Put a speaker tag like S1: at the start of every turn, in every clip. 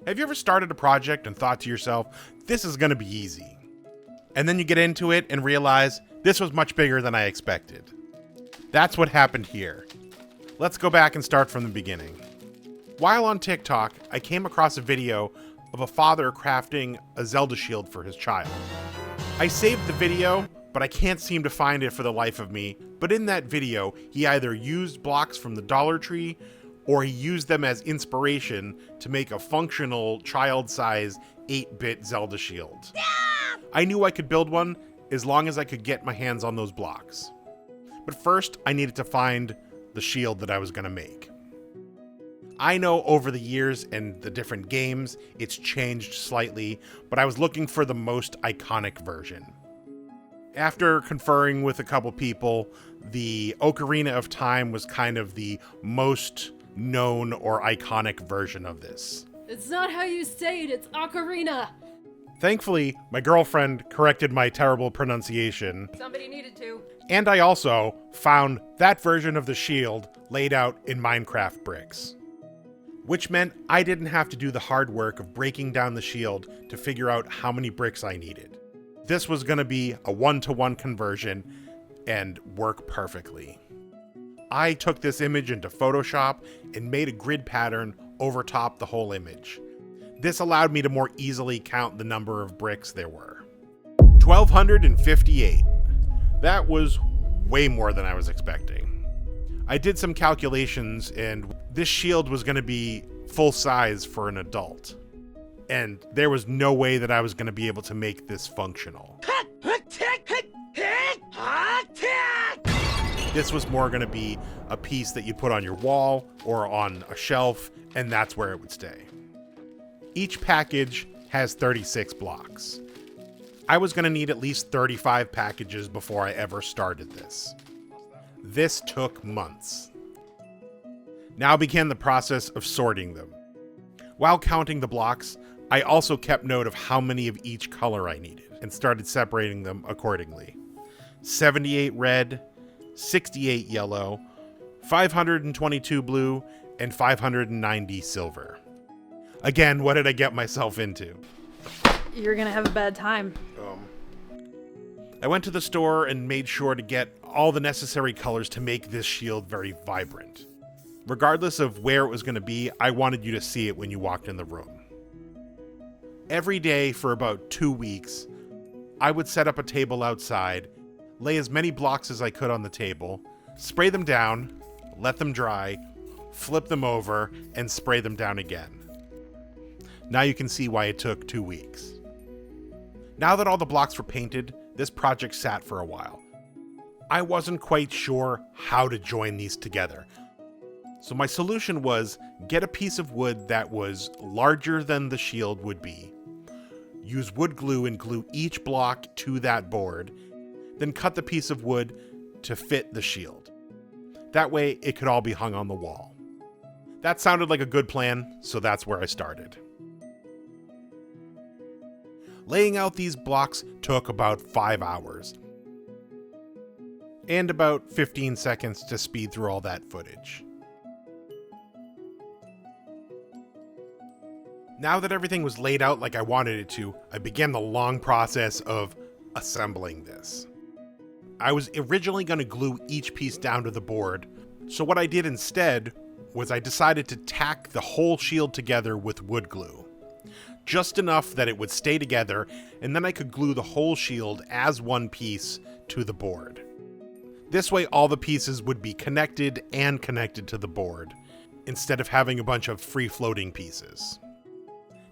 S1: Have you ever started a project and thought to yourself, this is going to be easy? And then you get into it and realize this was much bigger than I expected. That's what happened here. Let's go back and start from the beginning. While on TikTok, I came across a video of a father crafting a Zelda shield for his child. I saved the video, but I can't seem to find it for the life of me. But in that video, he either used blocks from the Dollar Tree or he used them as inspiration to make a functional child-size 8-bit Zelda shield. Yeah! I knew I could build one as long as I could get my hands on those blocks. But first, I needed to find the shield that I was going to make. I know over the years and the different games, it's changed slightly, but I was looking for the most iconic version. After conferring with a couple people, the Ocarina of Time was kind of the most known or iconic version of this.
S2: It's not how you say it, it's Ocarina!
S1: Thankfully, my girlfriend corrected my terrible pronunciation.
S2: Somebody needed to.
S1: And I also found that version of the shield laid out in Minecraft bricks. Which meant I didn't have to do the hard work of breaking down the shield to figure out how many bricks I needed. This was going to be a 1-to-1 conversion and work perfectly. I took this image into Photoshop and made a grid pattern over top the whole image. This allowed me to more easily count the number of bricks there were. 1,258. That was way more than I was expecting. I did some calculations and this shield was going to be full size for an adult. And there was no way that I was going to be able to make this functional. This was more going to be a piece that you put on your wall or on a shelf, and that's where it would stay. Each package has 36 blocks. I was going to need at least 35 packages before I ever started this. This took months. Now began the process of sorting them. While counting the blocks, I also kept note of how many of each color I needed and started separating them accordingly. 78 red, 68 yellow, 522 blue, and 590 silver. Again, what did I get myself into?
S2: You're gonna have a bad time.
S1: I went to the store and made sure to get all the necessary colors to make this shield very vibrant. Regardless of where it was going to be, I wanted you to see it when you walked in the room. Every day for about 2 weeks, I would set up a table outside, lay as many blocks as I could on the table, spray them down, let them dry, flip them over, and spray them down again. Now you can see why it took 2 weeks. Now that all the blocks were painted, this project sat for a while. I wasn't quite sure how to join these together. So my solution was get a piece of wood that was larger than the shield would be, use wood glue and glue each block to that board, then cut the piece of wood to fit the shield. That way it could all be hung on the wall. That sounded like a good plan, so that's where I started. Laying out these blocks took about 5 hours, and about 15 seconds to speed through all that footage. Now that everything was laid out like I wanted it to, I began the long process of assembling this. I was originally going to glue each piece down to the board, so what I did instead was I decided to tack the whole shield together with wood glue. Just enough that it would stay together, and then I could glue the whole shield as one piece to the board. This way all the pieces would be connected and connected to the board, instead of having a bunch of free-floating pieces.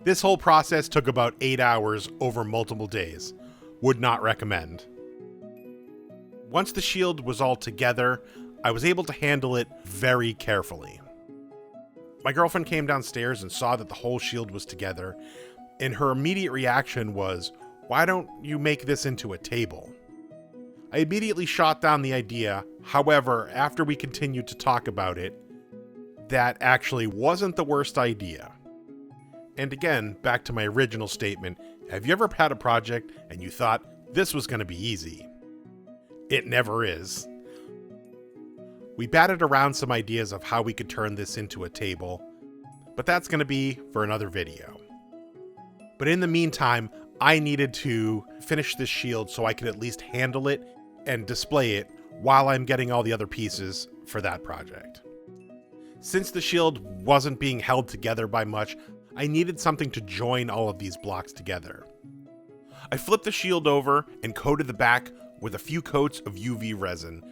S1: This whole process took about 8 hours over multiple days. Would not recommend. Once the shield was all together, I was able to handle it very carefully. My girlfriend came downstairs and saw that the whole shield was together, and her immediate reaction was, "Why don't you make this into a table?" I immediately shot down the idea. However, after we continued to talk about it, that actually wasn't the worst idea. And again, back to my original statement, have you ever had a project and you thought this was going to be easy? It never is. We batted around some ideas of how we could turn this into a table, but that's going to be for another video. But in the meantime, I needed to finish this shield so I could at least handle it and display it while I'm getting all the other pieces for that project. Since the shield wasn't being held together by much, I needed something to join all of these blocks together. I flipped the shield over and coated the back with a few coats of UV resin.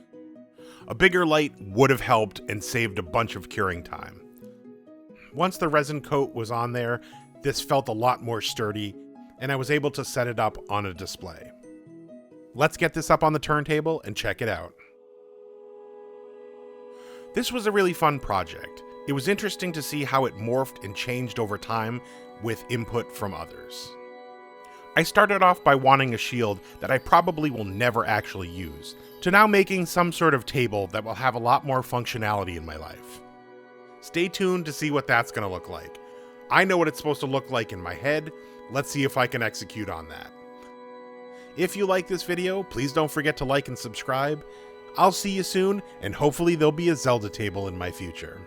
S1: A bigger light would have helped and saved a bunch of curing time. Once the resin coat was on there, this felt a lot more sturdy, and I was able to set it up on a display. Let's get this up on the turntable and check it out. This was a really fun project. It was interesting to see how it morphed and changed over time with input from others. I started off by wanting a shield that I probably will never actually use, to now making some sort of table that will have a lot more functionality in my life. Stay tuned to see what that's going to look like. I know what it's supposed to look like in my head. Let's see if I can execute on that. If you like this video, please don't forget to like and subscribe. I'll see you soon, and hopefully there'll be a Zelda table in my future.